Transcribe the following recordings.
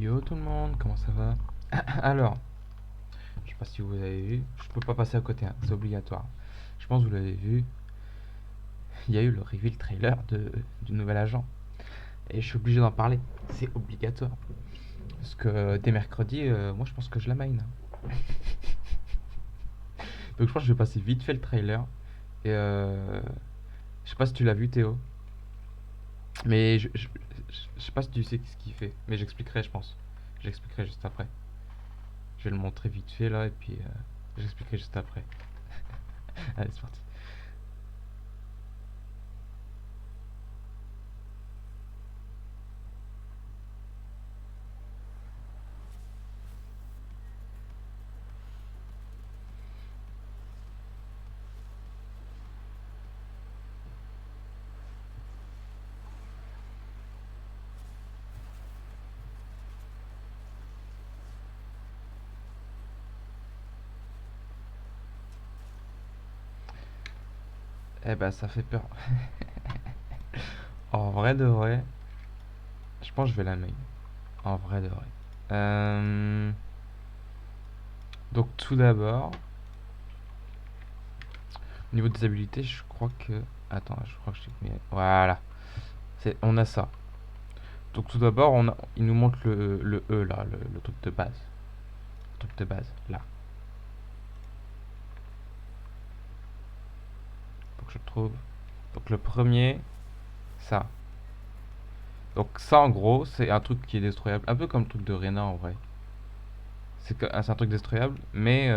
Yo tout le monde, comment ça va? Alors, je sais pas si vous avez vu, je peux pas passer à côté, hein, c'est obligatoire. Je pense que vous l'avez vu, il y a eu le reveal trailer du nouvel agent. Et je suis obligé d'en parler, c'est obligatoire. Parce que dès mercredi, moi je pense que je la main. Donc je pense que je vais passer vite fait le trailer. Et je sais pas si tu l'as vu Théo, mais je sais pas si tu sais ce qu'il fait, mais j'expliquerai je pense. J'expliquerai juste après. Je vais le montrer vite fait là et puis j'expliquerai juste après. Allez, c'est parti. Eh ben, ça fait peur. En vrai de vrai, je pense que je vais la main. En vrai de vrai. Euh, Donc, tout d'abord, au niveau des habilités, je crois que. Attends, je crois que je t'ai mis. Voilà. On a ça. Donc, tout d'abord, il nous montre le E là, le truc de base. Le truc de base, là. Faut que je le trouve. Donc, le premier, ça. Donc, ça en gros, c'est un truc qui est destroyable. Un peu comme le truc de Rena en vrai. C'est un truc destroyable, mais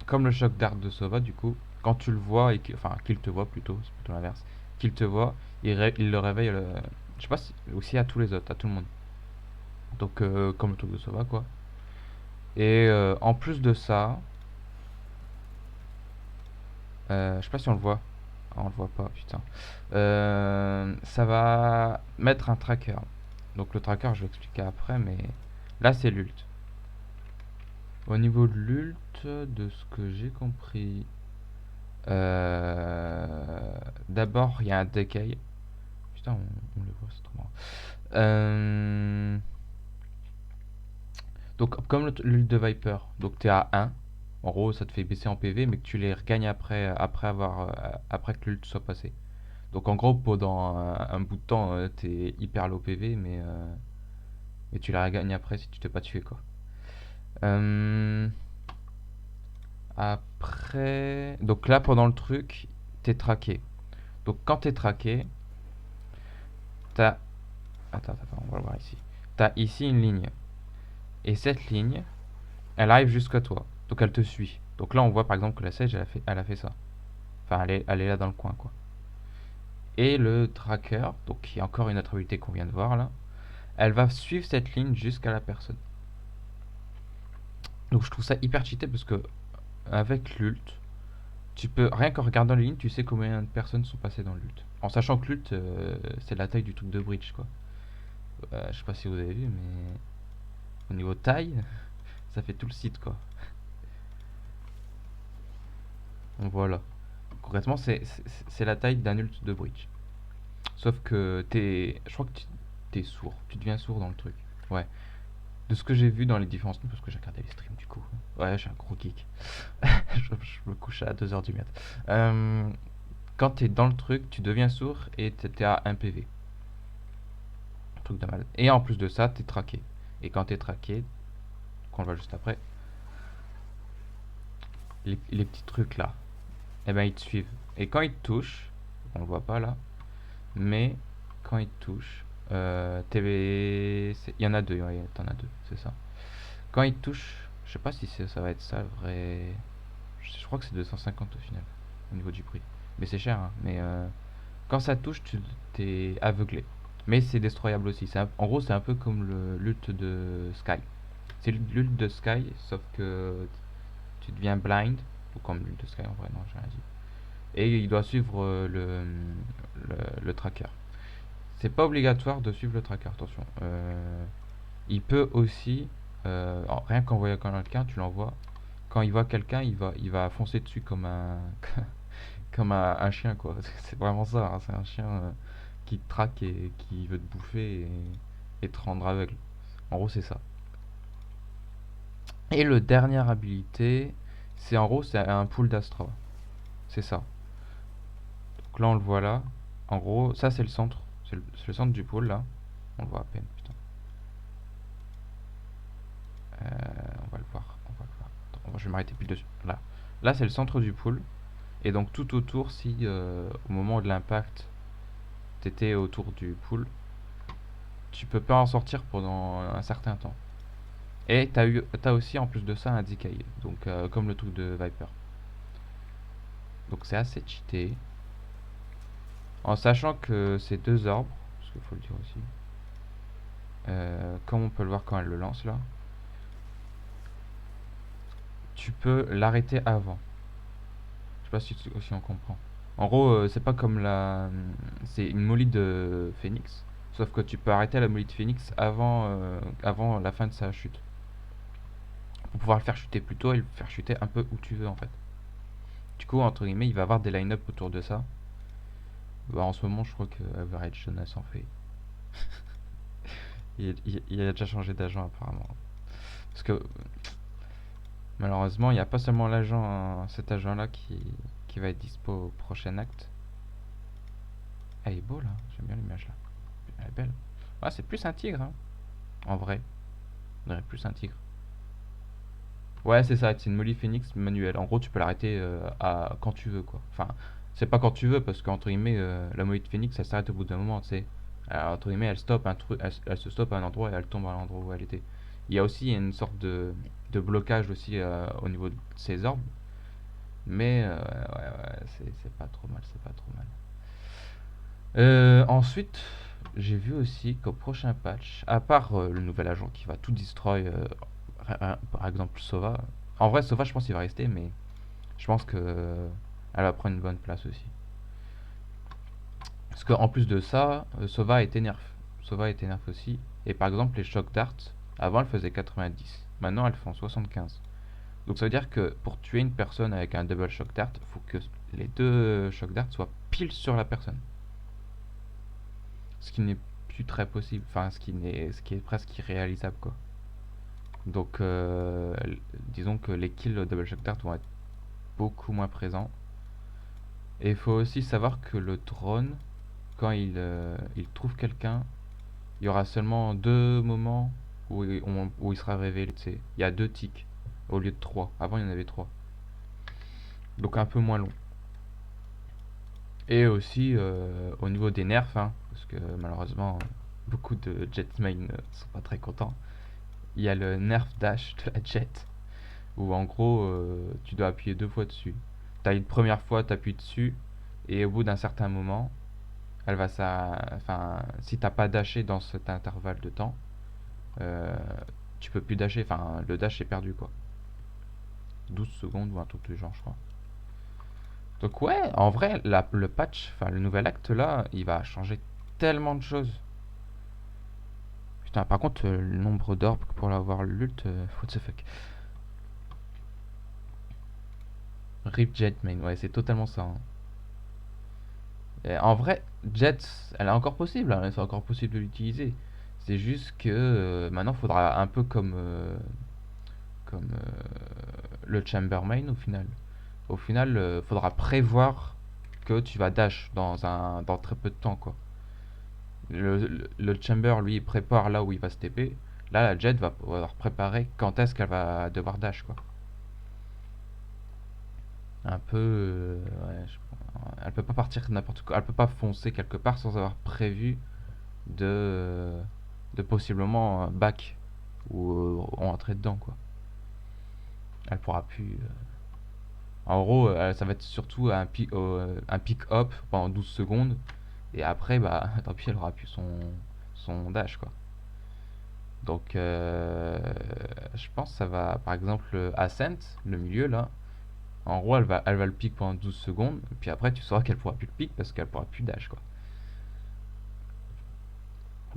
comme le choc d'arc de Sova, du coup, quand tu le vois, enfin qu'il te voit plutôt, c'est plutôt l'inverse, qu'il te voit, il le réveille, je sais pas si, aussi à tous les autres, à tout le monde. Donc comme le truc de Sova, quoi. Et en plus de ça, je sais pas si on le voit. Ah, on le voit pas, putain. Ça va mettre un tracker. Donc le tracker, je vais expliquer après, mais là c'est l'ult. Au niveau de l'ult, de ce que j'ai compris, d'abord, il y a un decay. Putain, on le voit, c'est trop marrant. Donc, comme l'ult de Viper, donc t'es à 1. En gros, ça te fait baisser en PV, mais que tu les regagnes après que l'ult soit passé. Donc, en gros, pendant un bout de temps, t'es hyper low PV, mais tu les regagnes après si tu t'es pas tué, quoi. Euh, Après, donc là, pendant le truc, t'es traqué. Donc, quand t'es traqué, t'as attends, on va le voir ici. T'as ici une ligne. Et cette ligne, elle arrive jusqu'à toi. Donc elle te suit. Donc là, on voit par exemple que la Sage, elle a fait ça. Enfin, elle est là dans le coin, quoi. Et le tracker, donc qui est encore une autre habilité qu'on vient de voir là, elle va suivre cette ligne jusqu'à la personne. Donc je trouve ça hyper cheaté parce que avec l'ult, tu peux, rien qu'en regardant les lignes, tu sais combien de personnes sont passées dans l'ult. En sachant que l'ult, c'est la taille du truc de bridge, quoi. Je sais pas si vous avez vu, mais au niveau taille, ça fait tout le site, quoi. Donc voilà. Concrètement, c'est la taille d'un ult de bridge. Sauf que je crois que t'es sourd. Tu deviens sourd dans le truc. Ouais. De ce que j'ai vu dans les différents streams, parce que j'ai regardé les streams du coup. Ouais, j'ai un gros geek. Je me couche à 2h du mat. Euh, Quand t'es dans le truc, tu deviens sourd et t'es à 1 PV. Un truc de mal. Et en plus de ça, t'es traqué. Et quand t'es traqué, qu'on le voit juste après, les petits trucs là, eh ben ils te suivent. Et quand ils te touchent, on le voit pas là, mais quand ils te touchent, il y en a deux, ouais, t'en as deux, c'est ça. Quand ils te touchent, je sais pas si ça va être ça le vrai. Je crois que c'est 250 au final, au niveau du prix. Mais c'est cher, hein. Mais quand ça touche, tu t'es aveuglé. Mais c'est destroyable aussi. En gros, c'est un peu comme le l'ult de Sky. C'est l'ult de Sky, sauf que tu deviens blind. Ou comme l'ult de Sky en vrai, non, j'ai rien dit. Et il doit suivre le tracker. C'est pas obligatoire de suivre le tracker, attention. Il peut aussi, rien qu'en voyant quelqu'un, tu l'envoies. Quand il voit quelqu'un, il va foncer dessus comme comme un chien, quoi. C'est vraiment ça, hein. C'est un chien qui te traque et qui veut te bouffer et te rendre aveugle. En gros, c'est ça. Et le dernière habilité, c'est en gros, c'est un pool d'Astra. C'est ça. Donc là, on le voit là. En gros, ça, c'est le centre. C'est le centre du pool, là. On le voit à peine, putain. On va le voir. On va le voir. Attends, je vais m'arrêter plus dessus. Là. Là, c'est le centre du pool. Et donc, tout autour, si au moment de l'impact, t'étais autour du pool, tu peux pas en sortir pendant un certain temps. Et t'as aussi, en plus de ça, un decay. Donc, comme le truc de Viper. Donc, c'est assez cheaté. En sachant que c'est deux orbes, parce qu'il faut le dire aussi. Comme on peut le voir quand elle le lance là, tu peux l'arrêter avant. Je sais pas si on comprend. En gros, c'est pas comme c'est une molly de Phoenix. Sauf que tu peux arrêter la molly de Phoenix avant la fin de sa chute. Pour pouvoir le faire chuter plus tôt et le faire chuter un peu où tu veux en fait. Du coup, entre guillemets, il va y avoir des line-up autour de ça. Bah, en ce moment, je crois que Average Jonas en fait. Il a déjà changé d'agent apparemment. Parce que malheureusement, il n'y a pas seulement cet agent-là qui va être dispo au prochain acte. Elle est beau là, j'aime bien l'image là. Elle est belle. Ouais, c'est plus un tigre, hein. En vrai. On dirait plus un tigre. Ouais, c'est ça, c'est une Molly Phoenix manuelle. En gros, tu peux l'arrêter quand tu veux, quoi. Enfin, c'est pas quand tu veux, parce qu'entre guillemets, la Molly de Phoenix, elle s'arrête au bout d'un moment, tu sais. Alors, entre guillemets, elle stoppe un truc, elle se stoppe à un endroit et elle tombe à l'endroit où elle était. Il y a aussi une sorte de blocage aussi au niveau de ses orbes. Mais ouais, c'est pas trop mal, c'est pas trop mal. Ensuite, j'ai vu aussi qu'au prochain patch, à part le nouvel agent qui va tout destroy, par exemple Sova. En vrai, Sova, je pense qu'il va rester, mais je pense que elle va prendre une bonne place aussi. Parce qu'en plus de ça, Sova a été nerf. Sova a été nerf aussi. Et par exemple, les shock darts, avant elles faisaient 90. Maintenant, elles font 75. Donc ça veut dire que pour tuer une personne avec un double shock dart, il faut que les deux shock darts soient pile sur la personne. Ce qui n'est plus très possible. Enfin, ce qui est presque irréalisable, quoi. Donc, disons que les kills double shock dart vont être beaucoup moins présents. Et il faut aussi savoir que le drone, quand il trouve quelqu'un, il y aura seulement deux moments où il sera révélé. Tu sais. Il y a deux ticks au lieu de trois. Avant, il y en avait trois. Donc, un peu moins long. Et aussi, au niveau des nerfs, hein, parce que malheureusement, beaucoup de Jetmain ne sont pas très contents. Il y a le nerf dash de la Jet, où en gros, tu dois appuyer deux fois dessus. T'as une première fois, t'appuies dessus, et au bout d'un certain moment, elle va enfin, si t'as pas dashé dans cet intervalle de temps, euh, tu peux plus dasher, enfin, le dash est perdu quoi. 12 secondes ou un truc du genre, je crois. Donc ouais, en vrai, le patch, enfin le nouvel acte là, il va changer tellement de choses. Putain, par contre, le nombre d'orbes pour l'avoir l'ult, what the fuck. Rip Jetmain, ouais, c'est totalement ça, hein. Et en vrai, Jet, elle est encore possible, hein, c'est encore possible de l'utiliser. C'est juste que maintenant, il faudra un peu comme le Chambermain au final. Au final, faudra prévoir que tu vas dash dans très peu de temps, quoi. Le Chamber, lui, il prépare là où il va se TP. Là, la Jet va pouvoir préparer quand est-ce qu'elle va devoir dash, quoi. Un peu. Ouais, elle peut pas partir n'importe quoi. Elle peut pas foncer quelque part sans avoir prévu de, de possiblement back ou entrer dedans, quoi. Elle pourra plus. En gros, ça va être surtout un pick-up pendant 12 secondes. Et après, bah, tant pis, elle aura plus son dash, quoi. Donc, je pense que ça va, par exemple, Ascent, le milieu là. En gros, elle va le pick pendant 12 secondes. Et puis après, tu sauras qu'elle pourra plus le pick parce qu'elle pourra plus dash, quoi.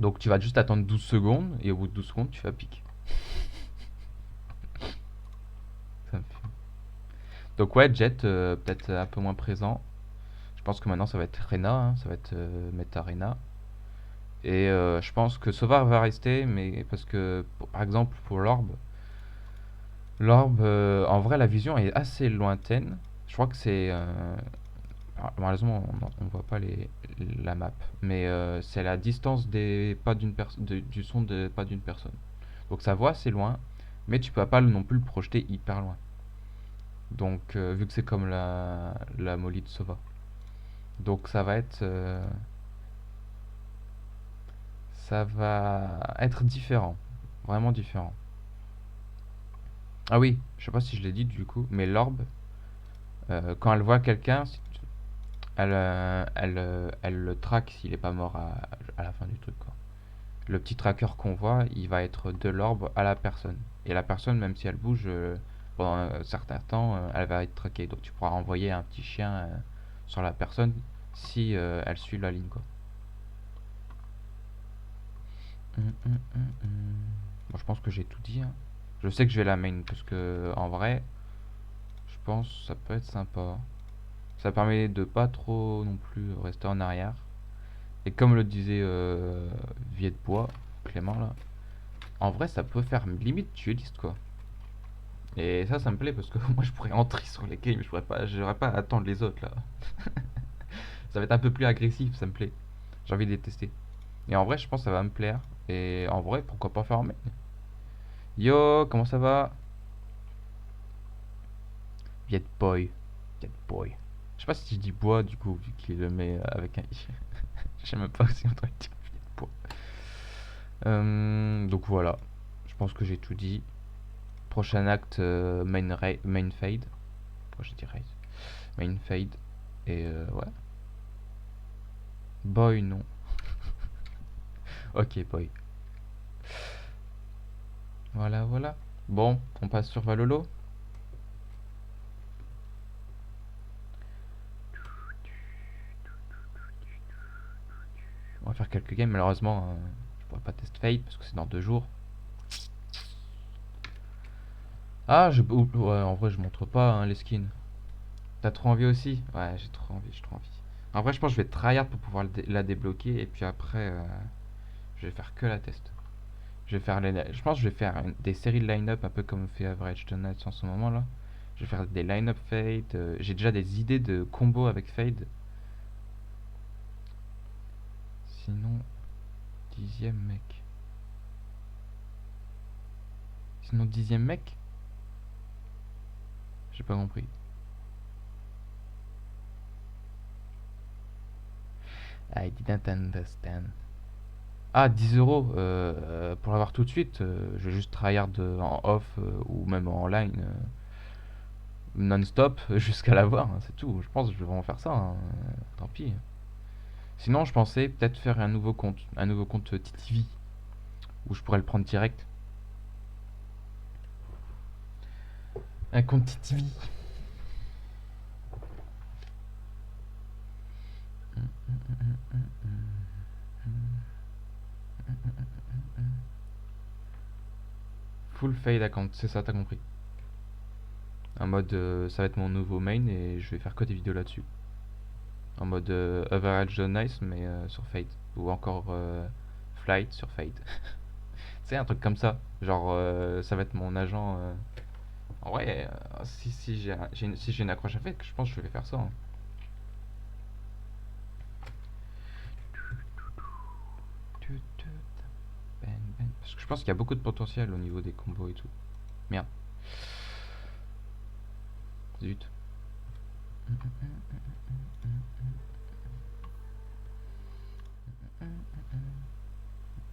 Donc, tu vas juste attendre 12 secondes. Et au bout de 12 secondes, tu vas pick. Ça me fait- Donc, ouais, Jet, peut-être un peu moins présent. Je pense que maintenant, ça va être Rena. Hein, ça va être Meta Rena. Et je pense que Sova va rester, mais parce que, par exemple, pour l'orbe, en vrai, la vision est assez lointaine. Je crois que c'est. Malheureusement, on voit pas la map, mais c'est la distance des pas du son de pas d'une personne. Donc ça voit assez loin, mais tu peux pas non plus le projeter hyper loin. Donc, vu que c'est comme la molly de Sova. Donc ça va être différent, vraiment différent. Ah oui, je sais pas si je l'ai dit du coup, mais l'orbe, quand elle voit quelqu'un, elle le traque s'il est pas mort à la fin du truc, quoi. Le petit tracker qu'on voit, il va être de l'orbe à la personne. Et la personne, même si elle bouge pendant un certain temps, elle va être traquée. Donc tu pourras envoyer un petit chien sur la personne si elle suit la ligne, quoi. Bon, je pense que j'ai tout dit, hein. Je sais que je vais la main parce que en vrai, je pense que ça peut être sympa. Ça permet de pas trop non plus rester en arrière. Et comme le disait Viet de Bois, Clément là, en vrai ça peut faire limite dueliste quoi. Et ça me plaît parce que moi je pourrais entrer sur les games, j'aurais pas à attendre les autres là. Ça va être un peu plus agressif, ça me plaît. J'ai envie de les tester. Et en vrai je pense que ça va me plaire. Et en vrai pourquoi pas faire un main. Yo, comment ça va? Viet Boy. Viet Boy. Je sais pas si je dis bois du coup, vu qu'il le met avec un i. Je sais même pas si on doit dire Viet Boy. Donc voilà. Je pense que j'ai tout dit. Prochain acte, main fade. Pourquoi j'ai dit raise? Main fade. Et ouais. Boy, non. Ok, boy. Voilà, voilà. Bon, on passe sur Valolo. On va faire quelques games. Malheureusement, je pourrais pas test fade parce que c'est dans 2 jours. Ah, ouais, en vrai, je montre pas hein, les skins. T'as trop envie aussi? Ouais, j'ai trop envie. En vrai, je pense que je vais tryhard pour pouvoir la débloquer. Et puis après, je vais faire que la test. Je pense que je vais faire des séries de line-up un peu comme fait Average Donuts en ce moment là. Je vais faire des line-up fade. J'ai déjà des idées de combos avec fade. Sinon, 10e mec. Sinon, 10e mec? J'ai pas compris. I didn't understand. Ah, 10 euros pour l'avoir tout de suite. Je vais juste tryhard en off ou même en line non-stop jusqu'à l'avoir, hein, c'est tout. Je pense que je vais vraiment faire ça, hein. Tant pis. Sinon, je pensais peut-être faire un nouveau compte TTV où je pourrais le prendre direct. Un compte TTV. Full fade account, c'est ça, t'as compris. En mode, ça va être mon nouveau main et je vais faire que des vidéos là-dessus. En mode average nice, mais sur fade. Ou encore flight sur fade. C'est un truc comme ça. Genre, ça va être mon agent. En vrai, si j'ai une accroche à faire, je pense que je vais faire ça, hein. Parce que je pense qu'il y a beaucoup de potentiel au niveau des combos et tout. Merde. Zut.